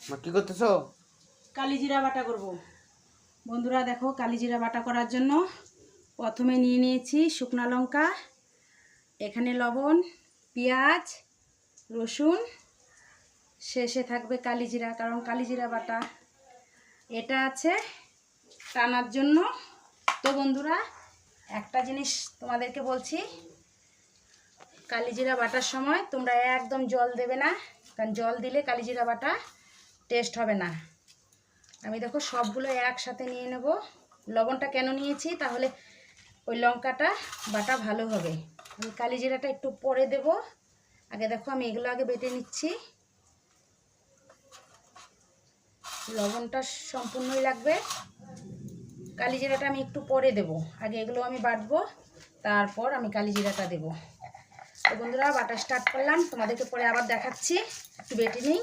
কি করতেছো? কালিজিরা বাটা করব। বন্ধুরা দেখো, কালিজিরা বাটা করার জন্য প্রথমে নিয়ে নিয়েছি শুকনো লঙ্কা, এখানে লবণ, পেঁয়াজ, রসুন, শেষে থাকবে কালিজিরা, কারণ কালিজিরা বাটা এটা আছে টানার জন্য। তো বন্ধুরা একটা জিনিস তোমাদেরকে বলছি, কালিজিরা বাটার সময় তোমরা একদম জল দেবে না, কারণ জল দিলে কালিজিরা বাটা টেস্ট হবে না। আমি দেখো সবগুলো একসাথে নিয়ে নেব। লবণটা কেন নিয়েছি, তাহলে ওই লঙ্কাটা বাটা ভালো হবে। আমি কালিজিরাটা একটু পরে দেব। আগে দেখো আমি এগুলো আগে বেটে নিচ্ছি। লবণটা সম্পূর্ণই লাগবে, কালিজিরাটা আমি একটু পরে দেব। আগে এগুলো আমি বাটবো, তারপর আমি কালিজিরাটা দেব। তো বন্ধুরা বাটা স্টার্ট করলাম, তোমাদেরকে পরে আবার দেখাচ্ছি। একটু বেটে নিই।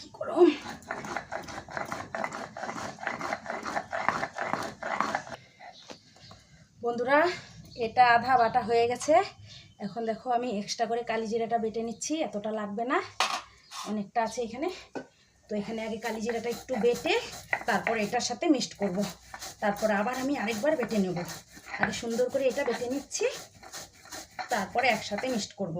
কি করো বন্ধুরা, এটা আধা বাটা হয়ে গেছে। এখন দেখো আমি এক্সট্রা করে কালিজিরাটা বেটে নিচ্ছি, এতটা লাগবে না, অনেকটা আছে এখানে। তো এখানে আগে কালিজিরাটা একটু বেটে তারপর এটার সাথে মিক্সড করব। তারপর আবার আমি আরেকবার বেটে নেব। আগে সুন্দর করে এটা বেটে নিচ্ছি, তারপরে একসাথে মিক্সড করব।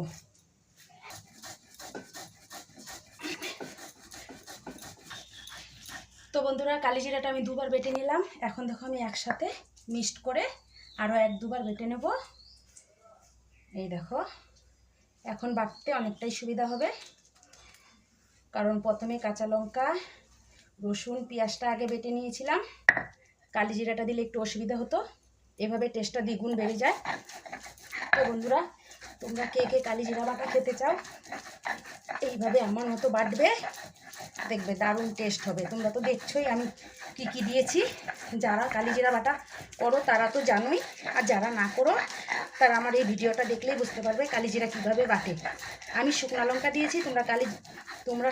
তো বন্ধুরা কালিজিরাটা আমি দুবার বেটে নিলাম। এখন দেখো আমি একসাথে মিক্সড করে আরও এক দুবার বেটে নেব। এই দেখো এখন বাটতে অনেকটাই সুবিধা হবে, কারণ প্রথমে কাঁচা লঙ্কা, রসুন, পেঁয়াজটা আগে বেটে নিয়েছিলাম। কালিজিরাটা দিলে একটু অসুবিধা হতো, এভাবে টেস্টটা দ্বিগুণ বেড়ে যায়। তো বন্ধুরা তোমরা কে কে কালিজিরা বাটা খেতে চাও, এইভাবে আমার মতো বাটবে, দেখবে দারুণ টেস্ট হবে। তোমরা তো দেখছোই আমি কি কি দিয়েছি। যারা কালিজিরা বাটা করো তারা তো জানোই, আর যারা না করো তারা আমার এই ভিডিওটা দেখলেই বুঝতে পারবে কালিজিরা কীভাবে বাটে। আমি শুকনো লঙ্কা দিয়েছি, তোমরা